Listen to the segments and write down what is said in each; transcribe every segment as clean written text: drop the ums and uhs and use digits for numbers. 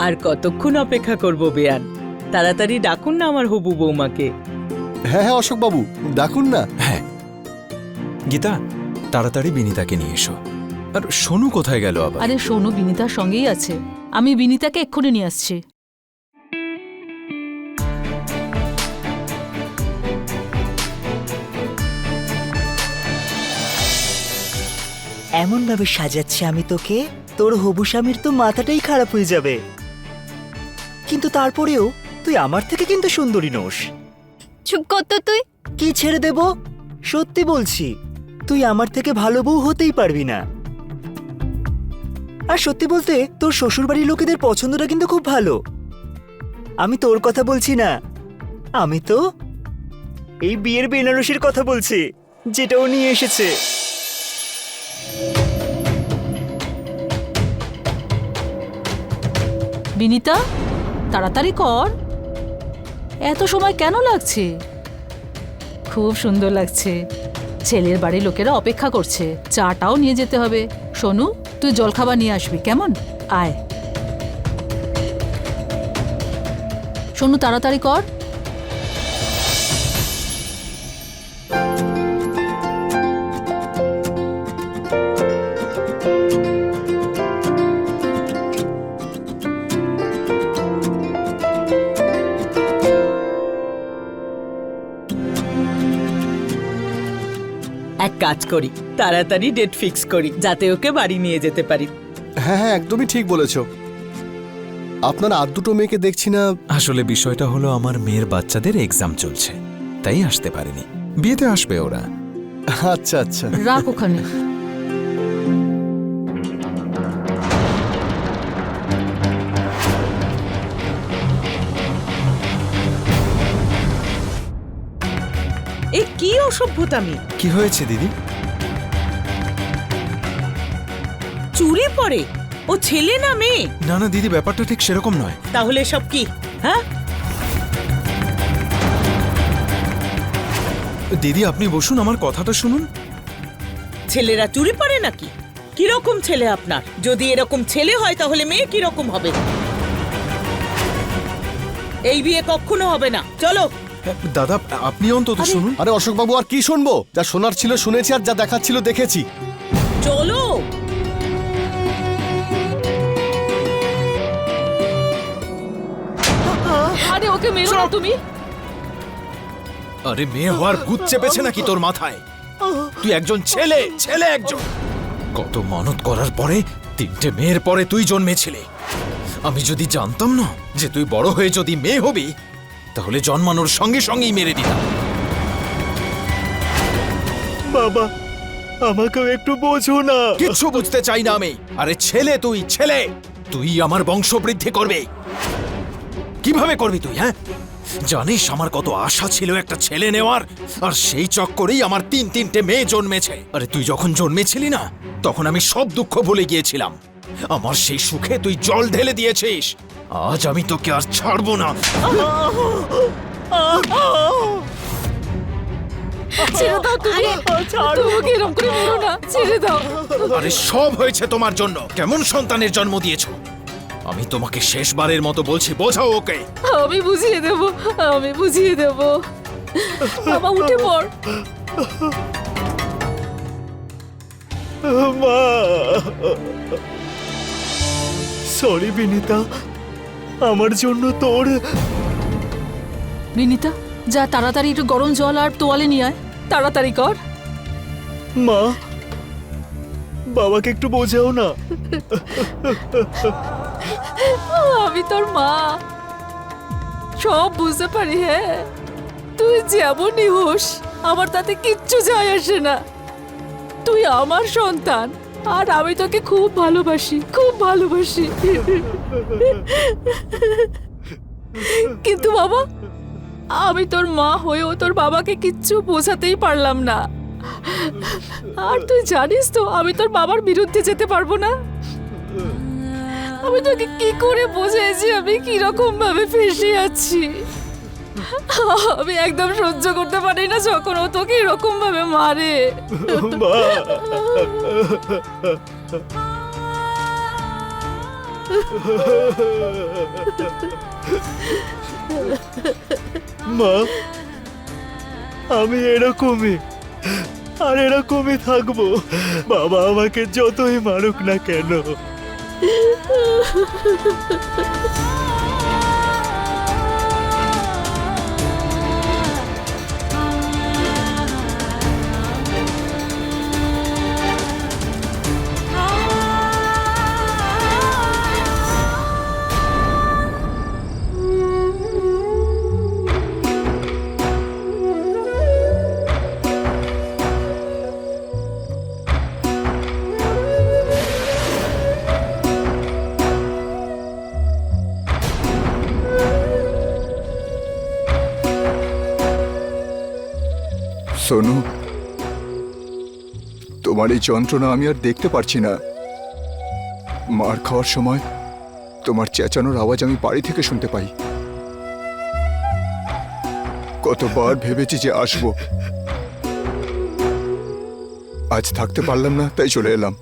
আর কতক্ষণ অপেক্ষা করব বেয়ান? তাড়াতাড়ি ডাকুন না আমার হবু বৌমাকে। হ্যাঁ হ্যাঁ অশোক বাবু, ডাকুন না। হ্যাঁ গীতা, তাড়াতাড়ি বিনিতাকে নিয়ে এসো। আর সোনু কোথায় গেল আবার? আরে সোনু বিনিতার সঙ্গেই আছে, আমি বিনিতাকে এক্ষুনি নিয়ে আসছি। এমন ভাবে সাজাচ্ছি আমি তোকে, তোর হবু স্বামীর তো মাথাটাই খারাপ হয়ে যাবে। কিন্তু তারপরেও তুই আমার থেকে কিন্তু সুন্দরী নোস। চুপ কর তো তুই। কি ছেড়ে দেব? সত্যি বলছি, তুই আমার থেকে ভালো বউ হতেই পারবি না। আর সত্যি বলতে তোর শ্বশুরবাড়ির লোকেদের পছন্দটা কিন্তু খুব ভালো। আমি তোর কথা বলছি না, আমি তো এই বিয়ের বেনারসির কথা বলছি, যেটা ও নিয়ে এসেছে। বিনিতা, তাড়াতাড়ি কর, এত সময় কেন লাগছে? খুব সুন্দর লাগছে। ছেলের বাড়ির লোকেরা অপেক্ষা করছে, চাটাও নিয়ে যেতে হবে। সোনু, তুই জলখাবার নিয়ে আসবি, কেমন? আয় সোনু, তাড়াতাড়ি কর। এক কাজ করি, তাড়াতাড়ি ডেট ফিক্স করি, যাতে ওকে বাড়ি নিয়ে যেতে পারি। হ্যাঁ হ্যাঁ একদমই ঠিক বলেছো। আপনার আর দুটো মেয়েকে দেখছি না। আসলে বিষয়টা হলো আমার মেয়ের বাচ্চাদের এক্সাম চলছে, তাই আসতে পারেনি। বিয়েতে আসবে ওরা। আচ্ছা আচ্ছা। রাখ ওখানে। এ কি অসভ্যতামি! কি হয়েছে দিদি? চুরি পরে? ও ছেলে না মেয়ে? না না দিদি, ব্যাপারটা ঠিক সেরকম নয়। তাহলে সব কি? হ্যাঁ, দিদি আপনি বসুন, আমার কথাটা শুনুন। ছেলেরা চুরি পরে নাকি? কিরকম ছেলে আপনার? যদি এরকম ছেলে হয় তাহলে মেয়ে কিরকম হবে? এই বিয়ে কখনো হবে না। চলো। দাদা আপনি অন্তত শুনুন। আরে অশোক বাবু, আর কি শুনবো? যা শোনার ছিল শুনেছি, আর যা দেখার ছিল দেখেছি। চলো। আরে ওকে মেরো না তুমি। আরে মেয়ে হওয়ার ভূত চেপেছে নাকি তোর মাথায়? তুই একজন ছেলে, ছেলে একজন। কত মানত করার পরে 3টে মেয়ের পরে তুই জন্মেছিলি। আমি যদি জানতাম না যে তুই বড় হয়ে যদি মেয়ে হবি, তাহলে জন্মানোর সঙ্গে সঙ্গেই মেরে দিতাম। বাবা, আমাকেও একটু বোঝো না। কিচ্ছু বুঝতে চাই না আমি। আরে ছেলে, তুই ছেলে, তুই আমার বংশবৃদ্ধি করবে। কিভাবে করবি তুই? হ্যাঁ, জানিস আমার কত আশা ছিল একটা ছেলে নেওয়ার, আর সেই চক্করেই আমার 3টে মেয়ে জন্মেছে। আরে তুই যখন জন্মেছিলি না, তখন আমি সব দুঃখ ভুলে গিয়েছিলাম। আমার সেই সুখে তুই জল ঢেলে দিয়েছিস। আজ আমি তোকে আর ছাড়বো না। ছেড়ে দাও তুমি, তোমাকে এরকম করে মেরো না, ছেড়ে দাও। আরে সব হয়েছে তোমার জন্য। কেমন সন্তানের জন্ম দিয়েছো? আমি তোমাকে শেষবারের মতো বলছি, বোঝাও ওকে। আমি বুঝিয়ে দেব, আমি বুঝিয়ে দেব। বাবা উঠে পড়। মা, সরি বিনিতা, আমার জন্য তোর। বিনিতা, যা তাড়াতাড়ি একটু গরম জল আর তোয়ালে নিয়ে আয়, তাড়াতাড়ি কর। মা, বাবাকে একটু বোঝাও না। আমি তোর মা, সব বুঝতে পারি। হ্যাঁ, তুই যেমনই হোস, আমার তাতে কিচ্ছু যায় আসে না। তুই আমার সন্তান, আর আমি তোকে খুব ভালোবাসি, খুব ভালোবাসি। কিন্তু বাবা, আমি তোর মা হয়েও তোর বাবাকে কিচ্ছু বোঝাতেই পারলাম না। আর তুই জানিস তো আমি তোর বাবার বিরুদ্ধে যেতে পারবো না। আমি তোকে কি করে বোঝাইছি আমি কিরকম ভাবে ফেসে আছি। আমি একদম সহ্য করতে পারি না যখন ও তোকে এরকম ভাবে মারে। মা, মা, আমি এরকমই আর এরকমই থাকবো। বাবা আমাকে যতই মারুক না কেন। সোনু, তোমার এই যন্ত্রণা আমি আর দেখতে পারছি না। মার খাওয়ার সময় তোমার চেঁচানোর আওয়াজ আমি বাড়ি থেকে শুনতে পাই। কতবার ভেবেছি যে আসবো, আজ থাকতে পারলাম না, তাই চলে এলাম।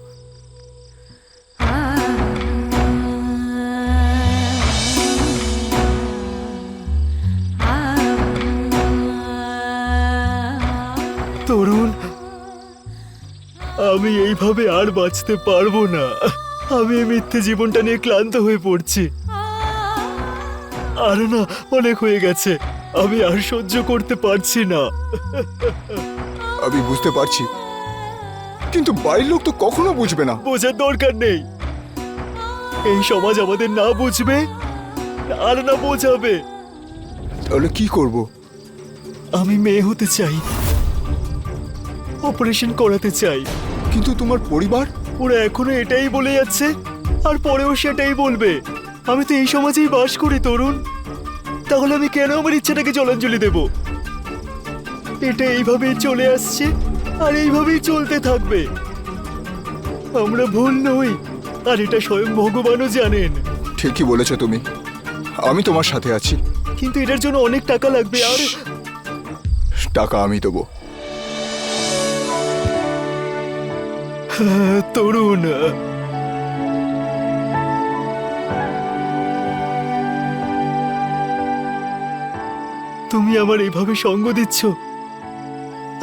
তরুণ, আমি এইভাবে আর বাঁচতে পারবো না। আমি এই মিথ্যে জীবনটা নিয়ে ক্লান্ত হয়ে পড়ছি। আর না, অনেক হয়ে গেছে, আমি আর সহ্য করতে পারছি না। আমি বুঝতে পারছি, কিন্তু বাড়ির লোক তো কখনো বুঝবে না। বোঝার দরকার নেই। এই সমাজ আমাদের না বুঝবে আর না বোঝাবে। তাহলে কি করব? আমি মেয়ে হতে চাই, অপারেশন করাতে চাই। কিন্তু তোমার পরিবার? ওরা এখনো এটাই বলে যাচ্ছে, আর পরেও সেটাই বলবে। আমি তো এই সমাজেই বাস করি তরুণ, তাহলে আমি কেন আমার ইচ্ছাটাকে জলাঞ্জলি দেব? এটা এইভাবেই চলে আসছে আর এইভাবেই চলতে থাকবে। আমরা ভুল নই, আর এটা স্বয়ং ভগবানও জানেন। ঠিকই বলেছো তুমি, আমি তোমার সাথে আছি। কিন্তু এটার জন্য অনেক টাকা লাগবে। আর টাকা আমি দেবো। তরুণ, তুমি আমার এইভাবে সঙ্গ দিচ্ছ,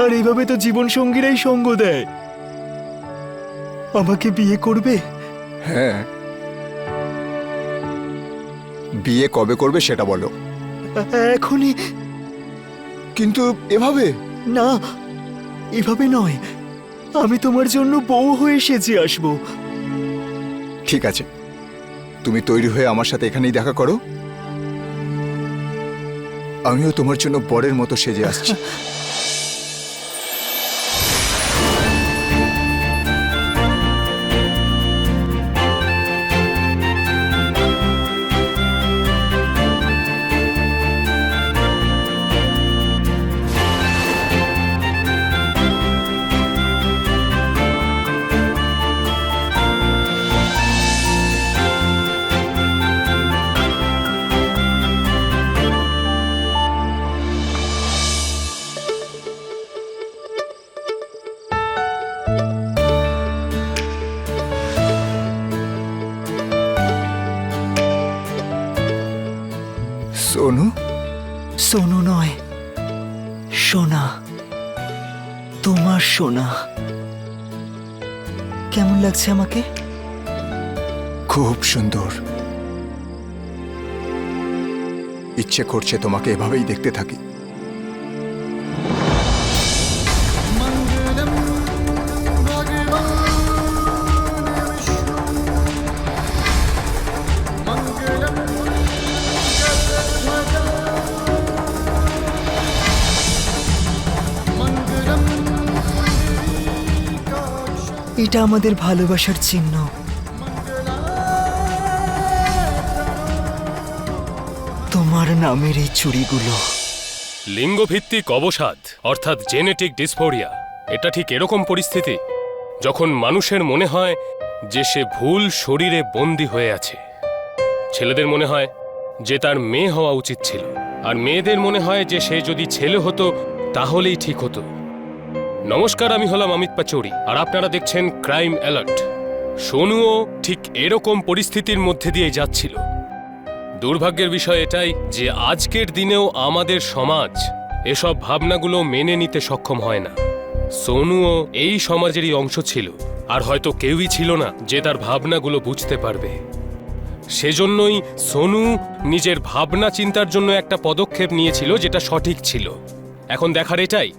আর এইভাবে তো জীবন সঙ্গীরাই সঙ্গ দেয়। আমাকে বিয়ে করবে? হ্যাঁ, বিয়ে কবে করবে সেটা বলো। এখনই? কিন্তু এভাবে না, এভাবে নয়। আমি তোমার জন্য বউ হয়ে সেজে আসবো। ঠিক আছে, তুমি তৈরি হয়ে আমার সাথে এখানেই দেখা করো, আমিও তোমার জন্য বরের মতো সেজে আসছি। সোনু? সোনু নয়, সোনা, তোমার সোনা। কেমন লাগছে আমাকে? খুব সুন্দর। ইচ্ছে করছে তোমাকে এভাবেই দেখতে থাকি। এটা আমাদের ভালোবাসার চিহ্ন। তোমার নামের এই চুড়িগুলো। লিঙ্গভিত্তিক অবসাদ অর্থাৎ জেনেটিক ডিসফোরিয়া, এটা ঠিক এরকম পরিস্থিতি যখন মানুষের মনে হয় যে সে ভুল শরীরে বন্দী হয়ে আছে। ছেলেদের মনে হয় যে তার মেয়ে হওয়া উচিত ছিল, আর মেয়েদের মনে হয় যে সে যদি ছেলে হতো তাহলেই ঠিক হতো। নমস্কার, আমি হলাম অমিত পাচৌরি, আর আপনারা দেখছেন ক্রাইম অ্যালার্ট। সোনুও ঠিক এরকম পরিস্থিতির মধ্যে দিয়ে যাচ্ছিল। দুর্ভাগ্যের বিষয় এটাই যে আজকের দিনেও আমাদের সমাজ এসব ভাবনাগুলো মেনে নিতে সক্ষম হয় না। সোনুও এই সমাজেরই অংশ ছিল, আর হয়তো কেউই ছিল না যে তার ভাবনাগুলো বুঝতে পারবে। সেজন্যই সোনু নিজের ভাবনা চিন্তার জন্য একটা পদক্ষেপ নিয়েছিল যেটা সঠিক ছিল। এখন দেখার এটাই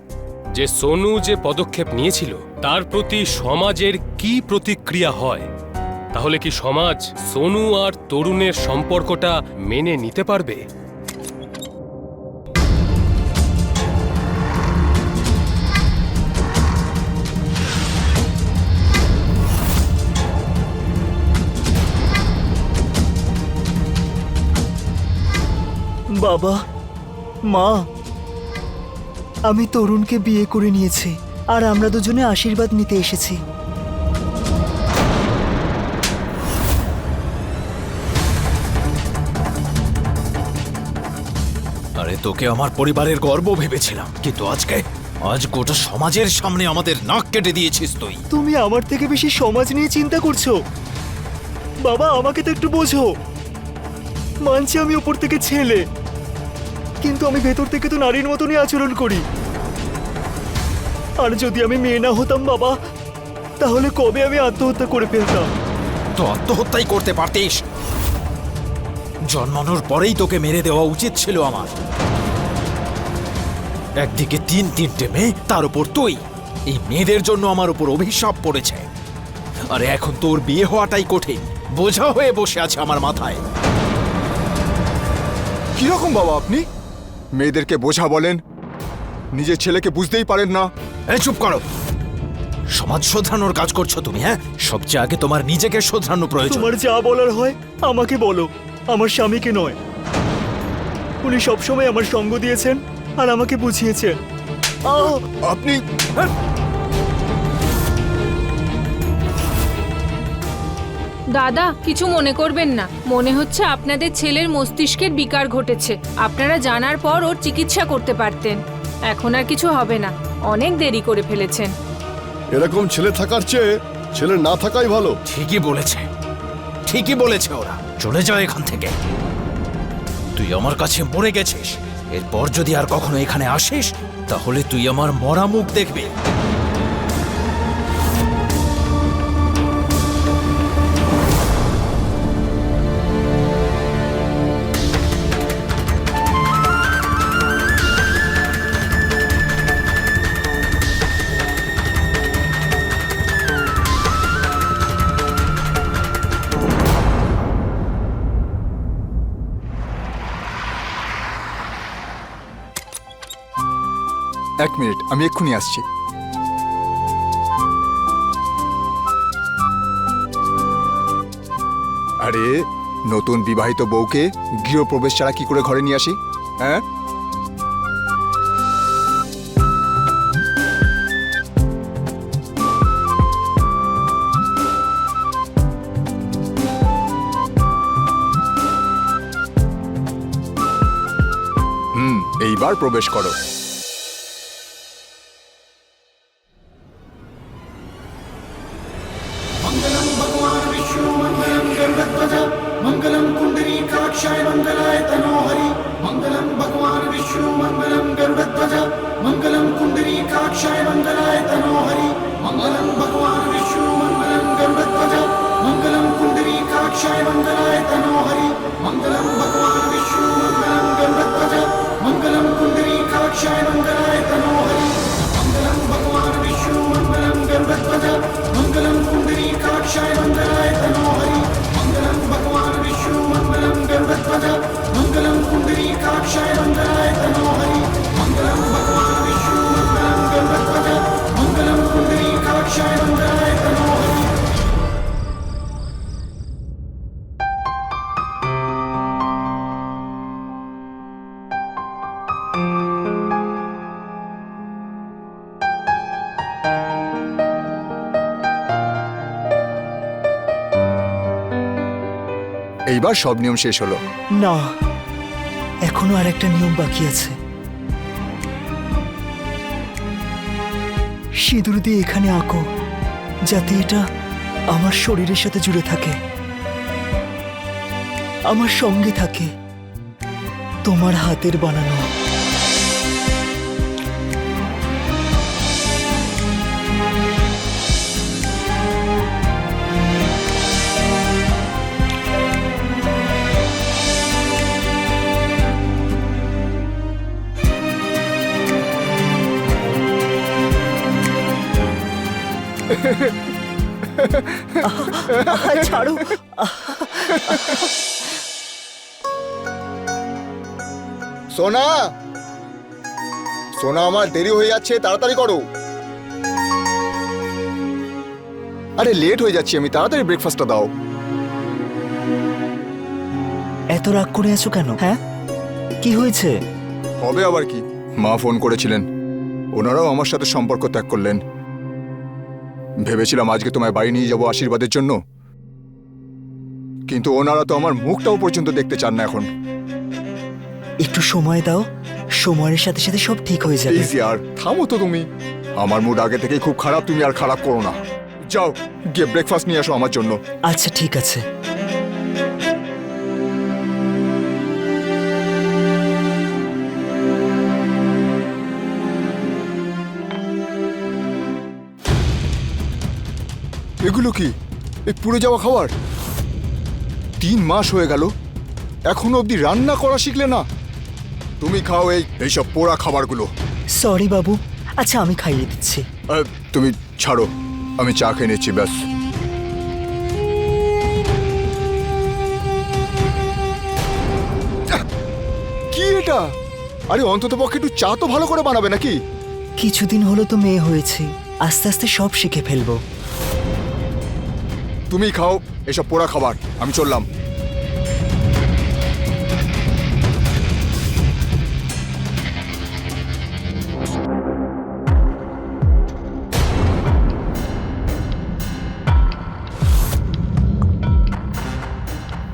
যে সোনু যে পদক্ষেপ নিয়েছিল তার প্রতি সমাজের কি প্রতিক্রিয়া হয়। তাহলে কি সমাজ সোনু আর তরুণের সম্পর্কটা মেনে নিতে পারবে? বাবা, মা, আমি তরুণকে বিয়ে করে নিয়েছি আর আমরা দুজনে আশীর্বাদ নিতে এসেছি। আরে তোকে আমার পরিবারের গর্ব ভেবেছিলাম, কিন্তু আজ গোটা সমাজের সামনে আমাদের নাক কেটে দিয়েছিস তুই। তুমি আমার থেকে বেশি সমাজ নিয়ে চিন্তা করছো। বাবা, আমাকে তো একটু বোঝো। মানছি আমি ওপর থেকে ছেলে, কিন্তু আমি ভেতর থেকে তো নারীর মতনই আচরণ করি। আর যদি আমি মেয়ে না হতাম বাবা, তাহলে কবে আমি আত্মহত্যা করে ফেলতাম। তো আত্মহত্যাই করতে পারতিস। জন্মানোর পরেই তোকে মেরে দেওয়া উচিত ছিল আমার। একদিকে তিনটে মেয়ে, তার উপর তুই। এই মেয়েদের জন্য আমার উপর অভিশাপ পড়েছে। আরে এখন তোর বিয়ে হওয়াটাই কঠিন, বোঝা হয়ে বসে আছে আমার মাথায়। কিরকম বাবা আপনি? মেয়েদেরকে বোঝা বলেন, নিজের ছেলেকে বুঝতেই পারেন না। এই চুপ করো। সমাজ শোধরানোর কাজ করছো তুমি, হ্যাঁ? সবচেয়ে আগে তোমার নিজেকে শোধরানো প্রয়োজন। তোমার যা বলার হয় আমাকে বলো, আমার স্বামীকে নয়। উনি সবসময় আমার সঙ্গ দিয়েছেন আর আমাকে বুঝিয়েছেন। আপনি দাদা, কিছু মনে করবেন না। মনে হচ্ছে আপনাদের ছেলের মস্তিষ্কের বিকার ঘটেছে। আপনারা জানার পর ওর চিকিৎসা করতে পারতেন। এখন আর কিছু হবে না, অনেক দেরি করে ফেলেছেন। এরকম ছেলে থাকার চেয়ে ছেলে না থাকাই ভালো। ঠিকই বলেছে ওরা। চলে যাও এখান থেকে। তুই আমার কাছে মরে গেছিস, এরপর যদি আর কখনো এখানে আসিস তাহলে তুই আমার মরা মুখ দেখবি। এক মিনিট, আমি এক্ষুনি আসছি। আরে নতুন বিবাহিত বউকে গৃহপ্রবেশ ছাড়া কি করে ঘরে নিয়ে আসি? হ্যাঁ, এইবার প্রবেশ করো। मंगलम कुंडलीकाक्षाय मंगलाय तनोहरि मंगलम भगवान विष्णु मंगलम गरुड़ध्वज मंगलम कुंडलीकाक्षाय मंगलाय तनोहरि मंगलम भगवान विष्णु मंगलम गरुड़ध्वज मंगलम कुंडलीकाक्षाय मंगलाय तनोहरि मंगलम भगवान विष्णु मंगलम गरुड़ध्वज मंगलम कुंडलीकाक्षाय मंगलाय तनोहरि मंगलम भगवान विष्णु मंगलम गरुड़ध्वज मंगलम कुंडलीकाक्षाय मंगलाय तनोहरि मंगलम भगवान विष्णु मंगलम गरुड़ध्वज मंगलम कुंडलीकाक्षाय मंगलाय तनोहरि मंगलम भगवान विष्णु मंगलम गरुड़ध्वज मंगलम कुंडलीकाक्षाय मंगलाय तनोहरि। এইবার সব নিয়ম শেষ হলো। না, এখনো আর একটা নিয়ম বাকি আছে। সিঁদুর দিয়ে এখানে আঁকো, যাতে এটা আমার শরীরের সাথে জুড়ে থাকে। আমার সঙ্গে থাকে তোমার হাতের বানানো। ছাড়ো। সোনা, সোনা, আমার দেরি হয়ে যাচ্ছে, তাড়াতাড়ি করো। আরে লেট হয়ে যাচ্ছি আমি, তাড়াতাড়ি ব্রেকফাস্টটা দাও। এত রাগ করে আছো কেন? হ্যাঁ, কি হয়েছে? হবে আবার কি, মা ফোন করেছিলেন, ওনারাও আমার সাথে সম্পর্ক ত্যাগ করলেন। ভেবেছিলাম আজকে তোমায় বাড়ি নিয়ে যাবো আশীর্বাদের জন্য, কিন্তু ওনারা তো আমার মুখটাও পর্যন্ত দেখতে চান না এখন। একটু সময় দাও, সময়ের সাথে সাথে সব ঠিক হয়ে যাবে। প্লিজ ইয়ার, থামো তো তুমি। আমার মুড আগে থেকেই খুব খারাপ, তুমি আর খারাপ করো না। যাও গিয়ে ব্রেকফাস্ট নিয়ে আসো আমার জন্য। আচ্ছা ঠিক আছে। এগুলো কি? এই পুড়ে যাওয়া খাবার? 3 মাস হয়ে গেল, এখনো অবধি রান্না করা শিখলে না? তুমি খাও এইসব পোড়া খাবারগুলো। সরি বাবু, আচ্ছা আমি খাইয়ে দিচ্ছি। তুমি ছাড়ো, আমি চা খেয়ে নিচ্ছি ব্যাস। কি এটা? আরে অন্তত পক্ষে একটু চা তো ভালো করে বানাবে নাকি? কিছুদিন হলো তো মেয়ে হয়েছে, আস্তে আস্তে সব শিখে ফেলবো। তুমি খাও এসব পোড়া খাবার, আমি চললাম।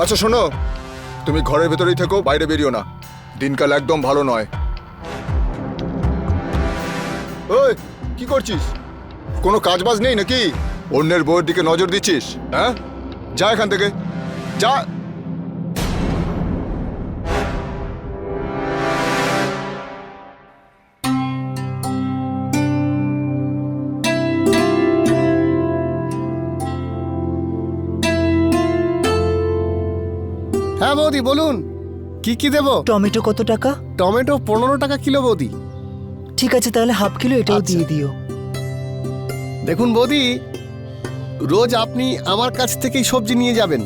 আচ্ছা শোনো, তুমি ঘরের ভেতরেই থেকো, বাইরে বেরিও না। দিনকাল একদম ভালো নয়। ওই কি করছিস? কোনো কাজ বাজ নেই নাকি? অন্যের বউয়ের দিকে নজর দিচ্ছিস? হ্যাঁ, যা এখান থেকে, যা। হ্যাঁ বৌদি বলুন, কি কি দেবো? টমেটো কত টাকা? টমেটো 15 টাকা কিলো বৌদি। ঠিক আছে, তাহলে হাফ কিলো এটাও আচ্ছা। দিয়ে দিও। দেখুন বৌদি, রোজ আপনি আমার কাছ থেকেই সবজি নিয়ে যাবেন,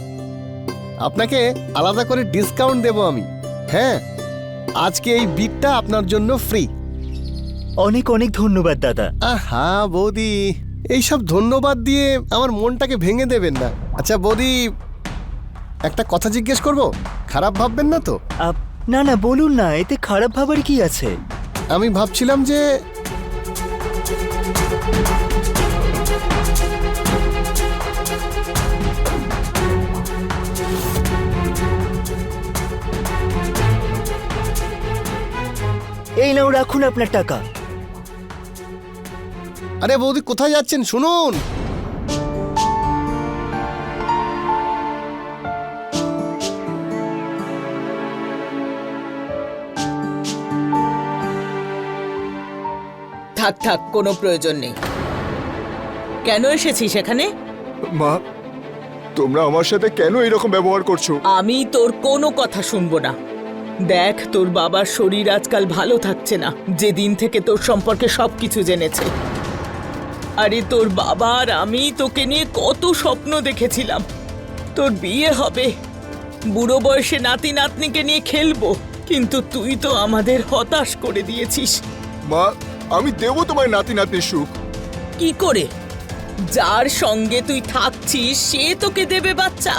আপনাকে আলাদা করে ডিসকাউন্ট দেবো আমি। হ্যাঁ, আজকে এই বিটটা আপনার জন্য ফ্রি। অনেক অনেক ধন্যবাদ দাদা। আহা বৌদি, এইসব ধন্যবাদ দিয়ে আমার মনটাকে ভেঙে দেবেন না। আচ্ছা বৌদি, একটা কথা জিজ্ঞেস করব, খারাপ ভাববেন না তো? না না, বলুন না, এতে খারাপ ভাবার কি আছে? আমি ভাবছিলাম যে এই নাও, রাখুন আপনার টাকা। আরে বৌদি কোথায় যাচ্ছেন, শুনুন। থাক থাক, কোনো প্রয়োজন নেই। কেন এসেছিস এখানে? মা, তোমরা আমার সাথে কেন এরকম ব্যবহার করছো? আমি তোর কোনো কথা শুনবো না। দেখ, তোর বাবার শরীর আজকাল ভালো থাকছে না, যেদিন থেকে তোর সম্পর্কে সবকিছু জেনেছে। আরে তোর বাবা আর আমি তোকে নিয়ে কত স্বপ্ন দেখেছিলাম, তোর বিয়ে হবে, বুড়ো বয়সে নাতি নাতনিকে নিয়ে খেলবো, কিন্তু তুই তো আমাদের হতাশ করে দিয়েছিস। মা, আমি দেবো তোমার নাতি নাতনির সুখ। কি করে? যার সঙ্গে তুই থাকছিস সে তোকে দেবে বাচ্চা?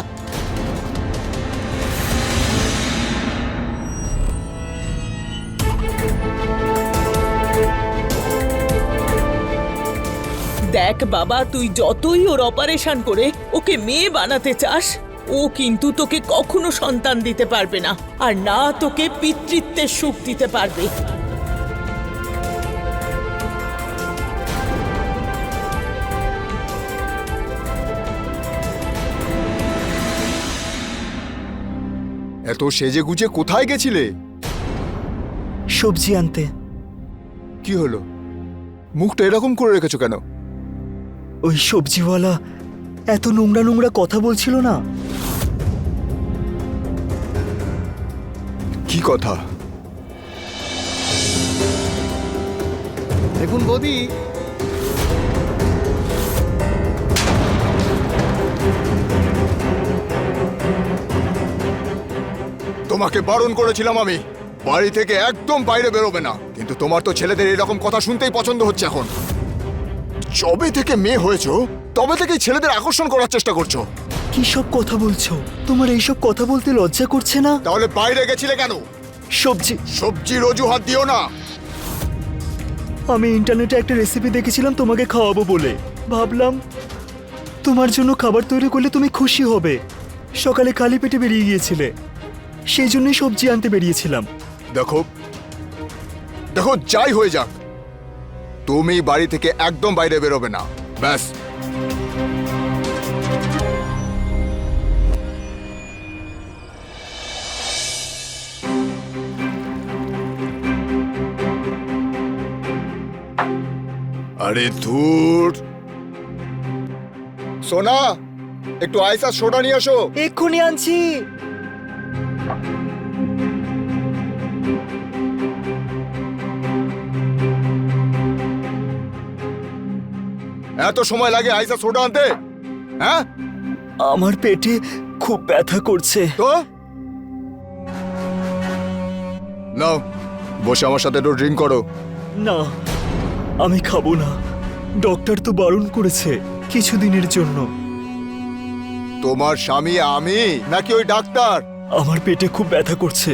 দেখ বাবা, তুই যতই ওর অপারেশন করে ওকে মেয়ে বানাতে চাস, ও কিন্তু তোকে কখনো সন্তান দিতে পারবে না, আর না তোকে পিতৃত্বের সুখ দিতে পারবে। এত সেজে গুজে কোথায় গেছিলে? সবজি আনতে। কি হলো, মুখটা এরকম করে রেখেছো কেন? ওই সবজিওয়ালা এত নোংরা নোংরা কথা বলছিল না। কি কথা? দেখুন বৌদি, তোমাকে বারণ করেছিলাম আমি, বাড়ি থেকে একদম বাইরে বেরোবে না, কিন্তু তোমার তো ছেলেদের এরকম কথা শুনতেই পছন্দ হচ্ছে এখন। যবে থেকে মেয়ে হয়েছো তবে থেকেই ছেলেদের আকর্ষণ করার চেষ্টা করছো। কি সব কথা বলছো? তোমার এইসব কথা বলতে লজ্জা করছে না? তাহলে বাইরে গেছিলে কেন? সবজি। সবজির অজুহাত দিও না। আমি ইন্টারনেটে একটা রেসিপি দেখেছিলাম তোমাকে খাওয়াবো বলে। ভাবলাম তোমার জন্য খাবার তৈরি করলে তুমি খুশি হবে। সকালে খালি পেটে বেরিয়ে গিয়েছিলে, সেই জন্যই সবজি আনতে বেরিয়েছিলাম। দেখো দেখো, যাই হয়ে যাক, তুমি বাড়ি থেকে একদম বাইরে বেরোবে না, ব্যাস। আরে ধুর, সোনা একটু আইস আর সোডা নিয়ে আসো। এক্ষুনি আনছি। এত সময় লাগে আইস আর সোডা আনতে? হ্যাঁ, আমার পেটে খুব ব্যথা করছে। তো নাও, বসে আমার সাথে একটু ড্রিঙ্ক করো। না, আমি খাবো না। ডক্টর তো বারণ করেছে কিছুদিনের জন্য। তোমার স্বামী আমি নাকি ওই ডাক্তার? আমার পেটে খুব ব্যথা করছে,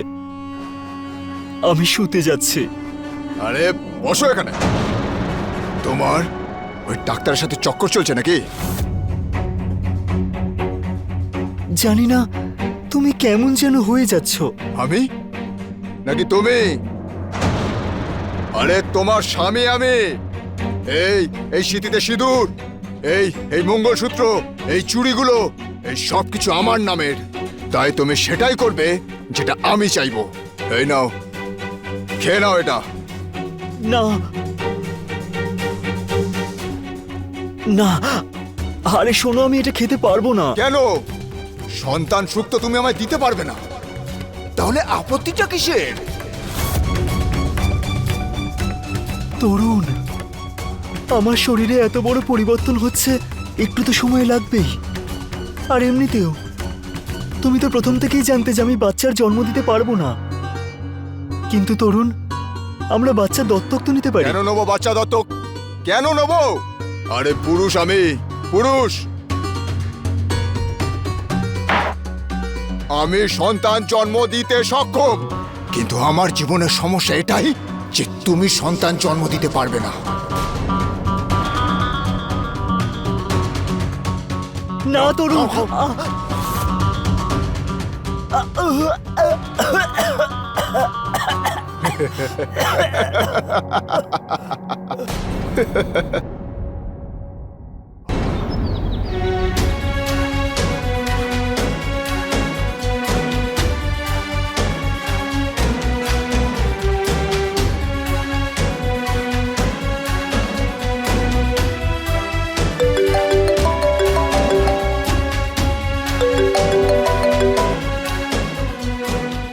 আমি শুতে যাচ্ছি। আরে বসো এখানে। তোমার ওই ডাক্তারের সাথে চক্কর চলছে নাকি? জানি না তুমি কেমন যেন হয়ে যাচ্ছ। আমি নাকি তুমি? আরে তোমার স্বামী আমি। এই এই শীতিতে সিঁদুর, এই মঙ্গলসূত্র, এই চুড়িগুলো, এই সব কিছু আমার নামের। তাই তুমি সেটাই করবে যেটা আমি চাইবো। এই নাও, খেয়ে নাও এটা। না না, আরে শোনো, আমি এটা খেতে পারবো না। কেন? সন্তান সুখ তো তুমি আমায় দিতে পারবে না, তাহলে আপত্তিটা কিসের? তরুণ, আমার শরীরে এত বড় পরিবর্তন হচ্ছে, একটু তো সময় লাগবেই। আর এমনিতেও তুমি তো প্রথম থেকেই জানতে যে আমি বাচ্চার জন্ম দিতে পারবো না। কিন্তু তরুণ, আমরা বাচ্চা দত্তক তো নিতে পারি। কেন নেবো বাচ্চা দত্তক? কেন নেবো? আরে পুরুষ আমি, পুরুষ। আমি সন্তান জন্ম দিতে সক্ষম, কিন্তু আমার জীবনের সমস্যা এটাই যে তুমি সন্তান জন্ম দিতে পারবে না। না তরুণ,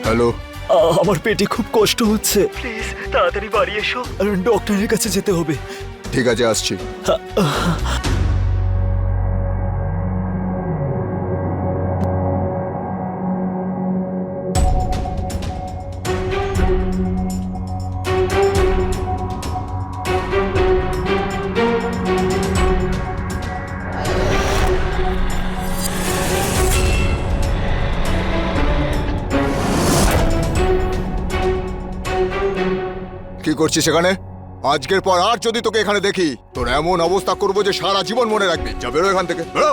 হ্যালো, আমার পেটে খুব কষ্ট হচ্ছে, প্লিজ তাড়াতাড়ি বাড়ি এসো, ডক্টরের কাছে যেতে হবে। ঠিক আছে, আসছি। কি করছিস সেখানে? আজকের পর আর যদি তোকে এখানে দেখি, তোর এমন অবস্থা করবো যে সারা জীবন মনে রাখবি। যা, বেরো এখান থেকে, বেরো।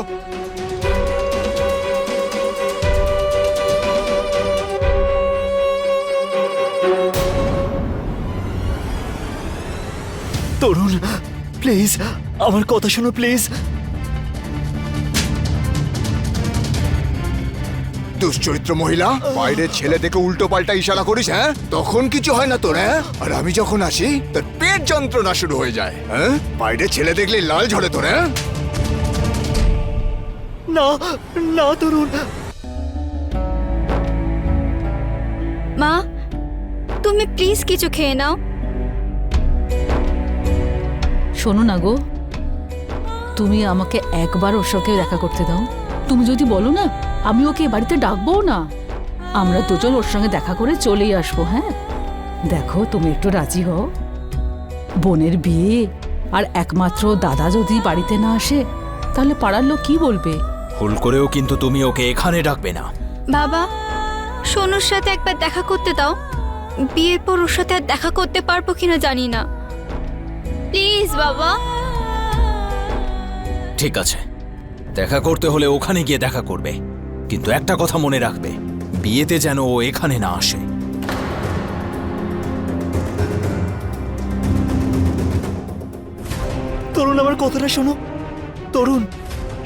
তরুণ, প্লিজ আমার কথা শোনো, প্লিজ। দুশ্চরিত্র মহিলা, বাইরের ছেলে দেখে উল্টো পাল্টা ইশারা করিস, হ্যাঁ? তখন কিছু হয় না তোর, হ্যাঁ? আর আমি যখন আসি তোর পেট যন্ত্রণা শুরু হয়ে যায়, হ্যাঁ? বাইরের ছেলে দেখলে লাল ঝরে তোর, হ্যাঁ? না না তরুণ, মা তুমি প্লিজ কিছু খেয়ে নাও। শোনো না গো, তুমি আমাকে একবার ওর সঙ্গে দেখা করতে দাও। তুমি যদি বলো না, আমি ওকে বাড়িতে ডাকবো না, আমরা দুজন ওর সঙ্গে দেখা করে চলেই আসবো। হ্যাঁ দেখো, তুমি একটু রাজি হও। বোনের বিয়ে আর একমাত্র দাদা যদি বাড়িতে না আসে, তাহলে পাড়ার লোক কি বলবে? ভুল করেও কিন্তু তুমি ওকে এখানে ডাকবে না। বাবা সোনুর সাথে একবার দেখা করতে দাও। বিয়ের পর ওর সাথে আর দেখা করতে পারবো কিনা জানি না। প্লিজ বাবা। ঠিক আছে, দেখা করতে হলে ওখানে গিয়ে দেখা করবে, কিন্তু একটা কথা মনে রাখবে, বিয়েতে যেন ও এখানে না আসে। তরুণ আমার কথাটা শোনো। তরুণ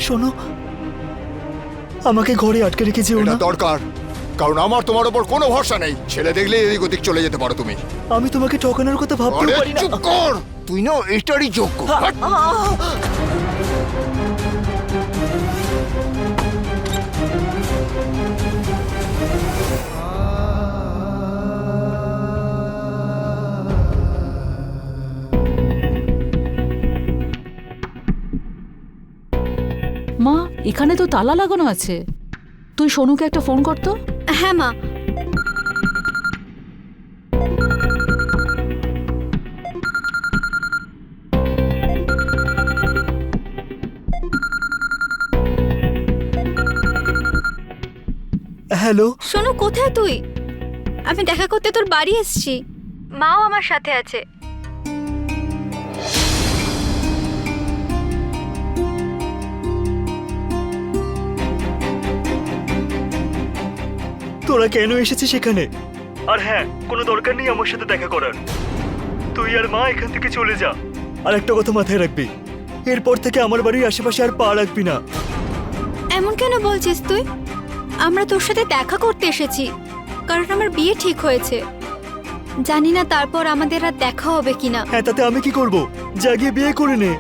শোনো, আমাকে ঘরে আটকে রেখে যেও এটা না। দরকার, কারণ আমার তোমার উপর কোনো ভরসা নেই। ছেলে দেখলে এদিক ওদিক চলে যেতে পারো তুমি। আমি তোমাকে ঠকানোর কথা ভাবতেও আরে পারি না। চুপ কর, তুই না এটারই যোগ্য। হাট! মা, এখানে তো তালা লাগানো আছে, তুই সোনুকে একটা ফোন কর তো। হ্যাঁ মা। হ্যালো, শোনো, কোথায় তুই? আমি দেখা করতে তোর বাড়ি এসেছি, মাও আমার সাথে আছে। তোরা কেন এসেছিস সেখানে? আর হ্যাঁ, কোনো দরকার নেই আমার সাথে দেখা করার। তুই আর মা এখান থেকে চলে যা। আর একটা কথা মাথায় রাখবি, এরপর থেকে আমার বাড়ির আশেপাশে আর পা রাখবি না। এমন কেন বলছিস তুই? আমরা তোর সাথে দেখা করতে এসেছি, কারণ আমার বিয়ে ঠিক হয়েছে। জানি না তারপর আমাদের আর দেখা হবে কিনা। হ্যাঁ, তাতে আমি কি করব? যা গিয়ে বিয়ে করে নে।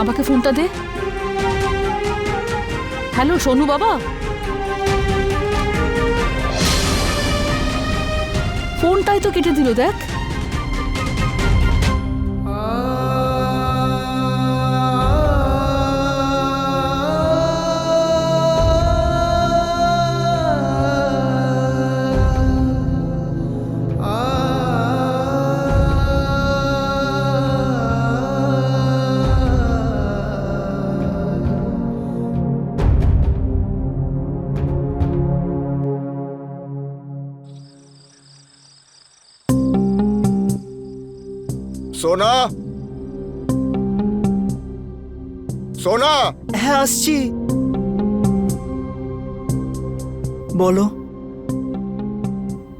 আমাকে ফোনটা দে। হ্যালো সোনু বাবা, ফোনটাই তো কেটে দিল, দেখ। সোনা, সোনা, হ্যাঁ আসছি। বলো।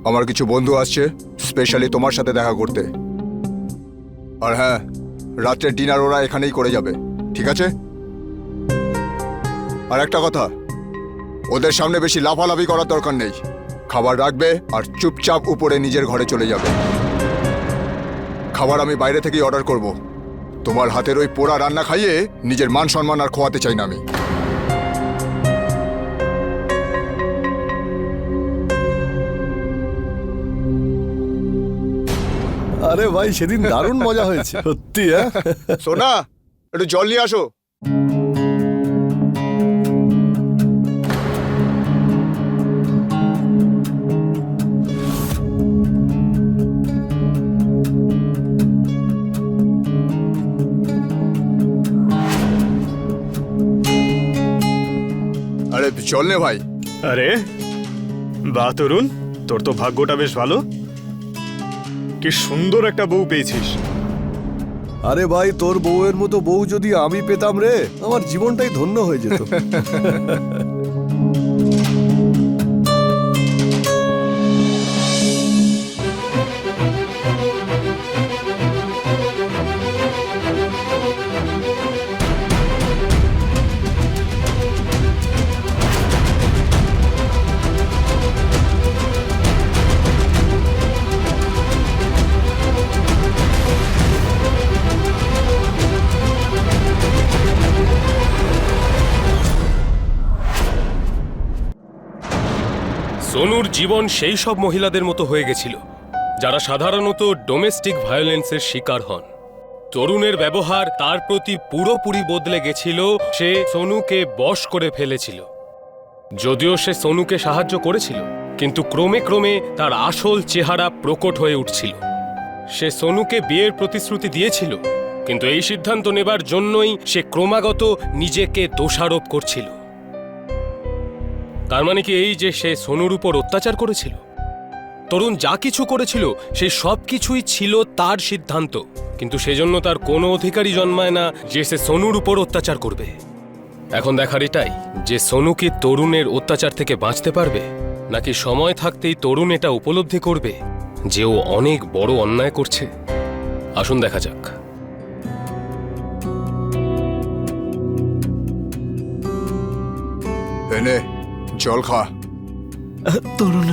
আমার কিছু বন্ধু আসছে স্পেশালি তোমার সাথে দেখা করতে। আর হ্যাঁ, রাত্রের ডিনার ওরা এখানেই করে যাবে, ঠিক আছে? আর একটা কথা, ওদের সামনে বেশি লাফালাফি করার দরকার নেই। খাবার রাখবে আর চুপচাপ উপরে নিজের ঘরে চলে যাবে। খাবার আমি বাইরে থেকেই অর্ডার করব। তোমার হাতের ওই পোড়া রান্না খাইয়ে নিজের মান সম্মান আর খোয়াতে চাই না আমি। আরে ভাই, সেদিন দারুণ মজা হয়েছে সত্যি। হ্যাঁ সোনা, একটু জল নিয়ে আসো। আরে চল নে ভাই। আরে বাহ তরুণ, তোর তো ভাগ্যটা বেশ ভালো। কি সুন্দর একটা বউ পেয়েছিস। আরে ভাই, তোর বউয়ের মতো বউ যদি আমি পেতাম রে, আমার জীবনটাই ধন্য হয়ে যেত। সোনুর জীবন সেই সব মহিলাদের মতো হয়ে গেছিল যারা সাধারণত ডোমেস্টিক ভায়োলেন্সের শিকার হন। তরুণের ব্যবহার তার প্রতি পুরোপুরি বদলে গেছিল। সে সোনুকে বশ করে ফেলেছিল। যদিও সে সোনুকে সাহায্য করেছিল, কিন্তু ক্রমে ক্রমে তার আসল চেহারা প্রকট হয়ে উঠছিল। সে সোনুকে বিয়ের প্রতিশ্রুতি দিয়েছিল, কিন্তু এই সিদ্ধান্ত নেবার জন্যই সে ক্রমাগত নিজেকে দোষারোপ করছিল। তার মানে কি এই যে সে সোনুর উপর অত্যাচার করেছিল? তরুণ যা কিছু করেছিল সেই সব কিছুই ছিল তার সিদ্ধান্ত, কিন্তু সেজন্য তার কোনো অধিকারই জন্মায় না যে সে সোনুর উপর অত্যাচার করবে। এখন দেখার এটাই যে সোনু কি তরুণের অত্যাচার থেকে বাঁচতে পারবে, নাকি সময় থাকতেই তরুণ এটা উপলব্ধি করবে যে ও অনেক বড় অন্যায় করছে। আসুন দেখা যাক। এনে জল খা, তরুণ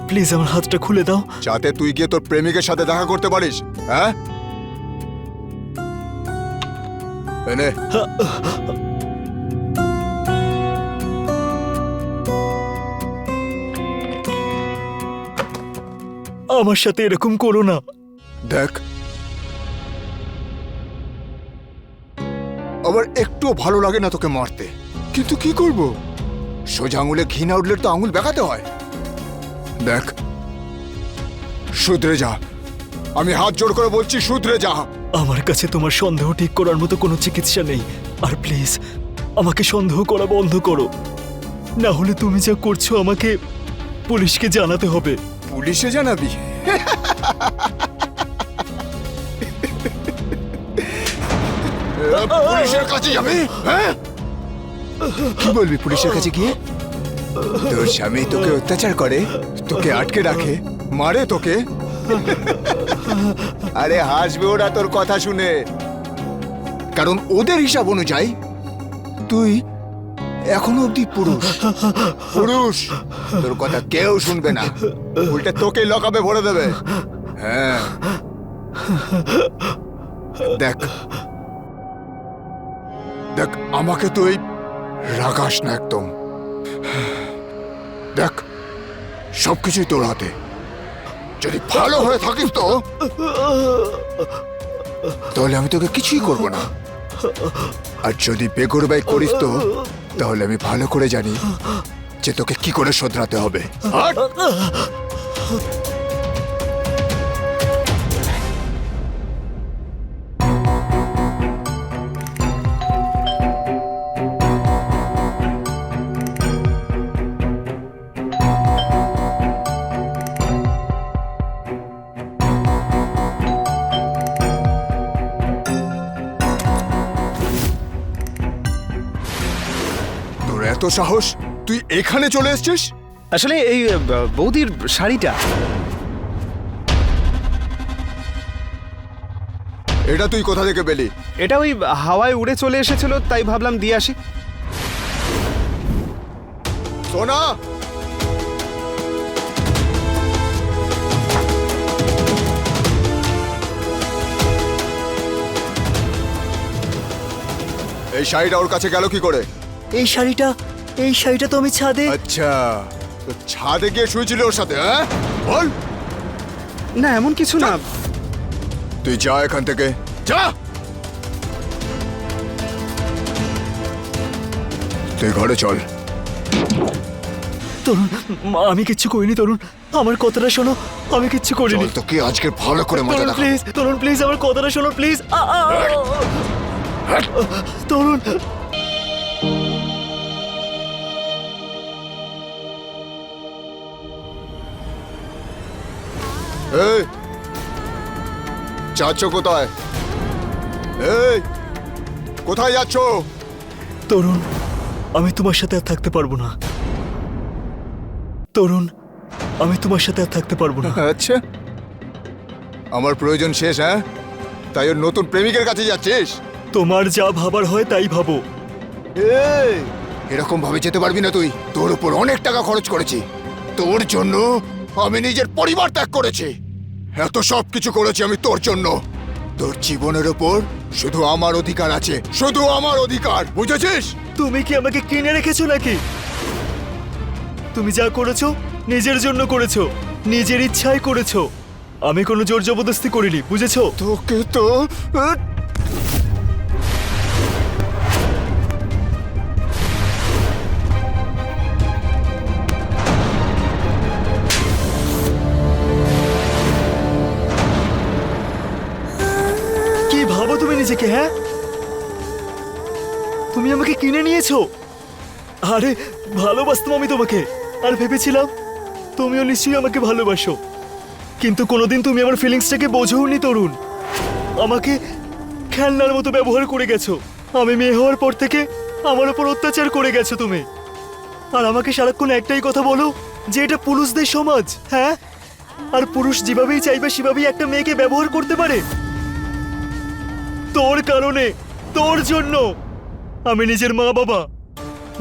প্লিজ আমার হাতটা খুলে দাও। যাতে তুই গিয়ে তোর প্রেমিকের সাথে দেখা করতে পারিস। হ্যাঁ, এনে। আমার সাথে এরকম করো না। দেখ, আবার একটু ভালো লাগে না তোকে মারতে, কিন্তু কি করব? সোজা আঙুলে ঘি না উঠলে তো আঙুল বেঁকাতে হয়। দেখ, শুধরে যা, আমি হাত জোড় করে বলছি, শুধরে যা। আমার কাছে তোমার সন্দেহ ঠিক করার মতো কোনো চিকিৎসা নেই। আর প্লিজ আমাকে সন্দেহ করা বন্ধ করো, না হলে তুমি যা করছো আমাকে পুলিশকে জানাতে হবে। পুলিশে জানাবি? পুলিশের কাছে যাবি? হ্যাঁ, কি বলবি পুলিশের কাছে গিয়ে? তোর স্বামী তোকে অত্যাচার করে, তোকে আটকে রাখে, মারে তোকে। আরে হাসবে ওরা তোর কথা শুনে, কারণ ওদের হিসাব অনুযায়ী তুই এখনো অব্দি পুরুষ। পুরুষ, তোর কথা কেউ শুনবে না, উল্টে তোকে লকাবে ভরে দেবে। হ্যাঁ, দেখ দেখ, আমাকে তুই রাগাস না একদম। দেখ, সবকিছুই তোর হাতে। যদি ভালো হয়ে থাকিস তো তাহলে আমি তোকে কিছুই করব না, আর যদি বেগরবাই করিস তো তাহলে আমি ভালো করে জানি যে তোকে কি করে শোধরাতে হবে। হাট! এত সাহস, তুই এখানে চলে এসেছিস? আসলে এই বৌদির শাড়িটা, এটা তুই কোথা থেকে পেলি? এটা ওই হাওয়ায় উড়ে চলে এসেছিল, তাই ভাবলাম দিয়ে আসি। সোনা, এই শাড়িটা ওর কাছে গেল কি করে? এই শাড়িটা তো আমি ছাদে। আচ্ছা, তো ছাদে গিয়ে শুয়েছিল ওর সাথে? হ্যাঁ, বল। না, এমন কিছু না। তুই যা এখান থেকে, যা। তুই ঘরে চল। তরুণ, আমি কিচ্ছু করিনি। তরুণ, আমার কথাটা শোনো, আমি কিচ্ছু করিনি। চল, তোকে আজকে ভালো করে মজা দেখাবো। প্লিজ তরুণ, প্লিজ আমার কথাটা শোনো, প্লিজ। তরুণ, এই, যাচ্ছ কোথায়? এই, কোথায় যাচ্ছ? তরুণ, আমি তোমার সাথে আর থাকতে পারবো না। তরুণ, আমি তোমার সাথে আর থাকতে পারবো না। আচ্ছা, আমার প্রয়োজন শেষ? হ্যাঁ, তাই ওর নতুন প্রেমিকের কাছে যাচ্ছিস? তোমার যা ভাবার হয় তাই ভাবো। এই, এরকম ভাবে যেতে পারবি না তুই। তোর উপর অনেক টাকা খরচ করেছি, তোর জন্য আমি নিজের পরিবার ত্যাগ করেছি, এত সব কিছু করেছি আমি তোর জন্য। তোর জীবনের উপর শুধু আমার অধিকার আছে, শুধু আমার অধিকার, বুঝেছিস? তুমি কি আমাকে কিনে রেখেছো নাকি? তুমি যা করেছো নিজের জন্য করেছো, নিজের ইচ্ছায় করেছো। আমি কোনো জোর জবরদস্তি করিনি, বুঝেছো? তোকে তো কি ভাবো তুমি নিজেকে? হ্যাঁ, তুমি আমাকে কিনে নিয়েছো। আরে ভালোবাসতাম আমি তোমাকে, আর ভেবেছিলাম তুমিও নিশ্চয়ই আমাকে ভালোবাসো। কিন্তু কোনোদিন তুমি আমার ফিলিংসটাকে বোঝোনি তরুণ। আমাকে খেলনার মতো ব্যবহার করে গেছো। আমি মেয়ে হওয়ার পর থেকে আমার উপর অত্যাচার করে গেছো তুমি। আর আমাকে সারাক্ষণ একটাই কথা বলো যে এটা পুরুষদের সমাজ। হ্যাঁ, আর পুরুষ যেভাবেই চাইবে সেভাবেই একটা মেয়েকে ব্যবহার করতে পারে। তোর কারণে, তোর জন্য আমি নিজের মা বাবা,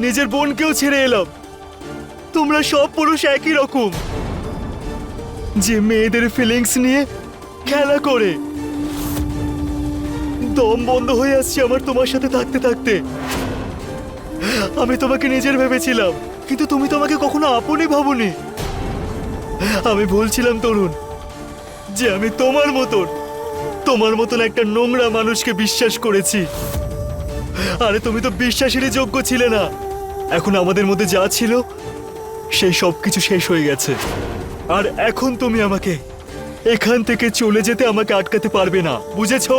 নিজের বোনকেও ছেড়ে এলাম। তোমরা সব পুরুষ একই রকম, যে মেয়েদের ফিলিংস নিয়ে খেলা করে। দম বন্ধ হয়ে আসছে আমার তোমার সাথে থাকতে থাকতে। আমি তোমাকে নিজের ভেবেছিলাম, কিন্তু তুমি তো আমাকে কখনো আপনই ভাবনি। আমি বলছিলাম তরুণ যে আমি তোমার মতন একটা নোংরা মানুষকে বিশ্বাস করেছি। আরে তুমি তো বিশ্বাসেরই যোগ্য ছিলে না। এখন আমাদের মধ্যে যা ছিল সেই সব কিছু শেষ হয়ে গেছে। আর এখন তুমি আমাকে এখান থেকে চলে যেতে আমাকে আটকাতে পারবে না, বুঝেছো?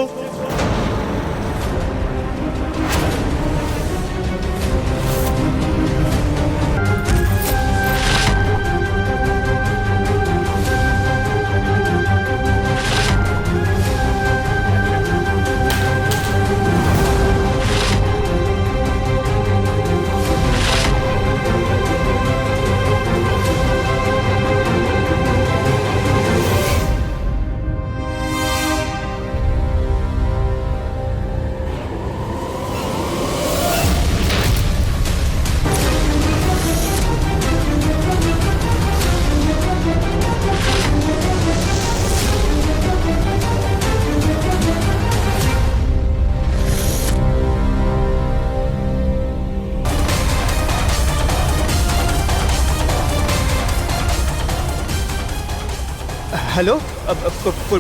Hello,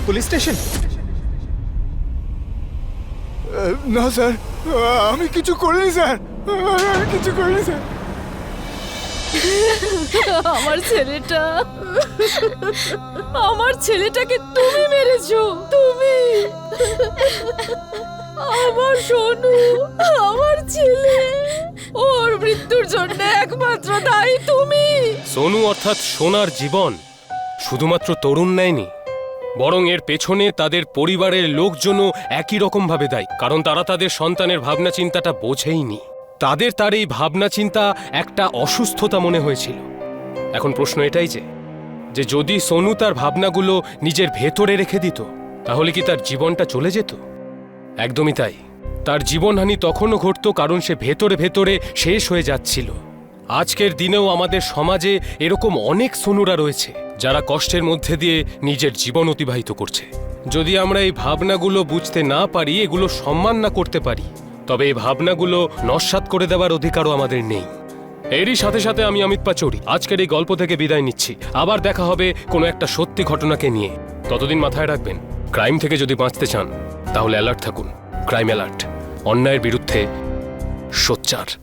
police station? না স্যার, আমি কিছু করিনি স্যার, আমি কিছু করিনি স্যার। আমার ছেলেটাকে তুমি মেরেছো। তুমি আমার সোনু, আমার ছেলে, ওর মৃত্যুর জন্য একমাত্র দায়ী তুমি। সোনু অর্থাৎ সোনার জীবন শুধুমাত্র তরুণ নেয়নি, বরং এর পেছনে তাদের পরিবারের লোকজনও একই রকম ভাবে দায়ী। কারণ তারা তাদের সন্তানের ভাবনা চিন্তাটা বোঝেইনি। তার এই ভাবনা চিন্তা একটা অসুস্থতা মনে হয়েছিল। এখন প্রশ্ন এটাই যে যদি সোনু তার ভাবনাগুলো নিজের ভেতরে রেখে দিত, তাহলে কি তার জীবনটা চলে যেত? একদমই তাই। তার জীবনহানি তখনও ঘটত কারণ সে ভেতরে ভেতরে শেষ হয়ে যাচ্ছিল। আজকের দিনেও আমাদের সমাজে এরকম অনেক সোনুরা রয়েছে যারা কষ্টের মধ্যে দিয়ে নিজের জীবন অতিবাহিত করছে। যদি আমরা এই ভাবনাগুলো বুঝতে না পারি, এগুলো সম্মান না করতে পারি, তবে এই ভাবনাগুলো নস্যাৎ করে দেওয়ার অধিকারও আমাদের নেই। এরই সাথে সাথে আমি অমিত পাচৌরি আজকের এই গল্প থেকে বিদায় নিচ্ছি। আবার দেখা হবে কোনো একটা সত্যি ঘটনাকে নিয়ে। ততদিন মাথায় রাখবেন, ক্রাইম থেকে যদি বাঁচতে চান তাহলে অ্যালার্ট থাকুন। ক্রাইম অ্যালার্ট, অন্যায়ের বিরুদ্ধে সোচ্চার।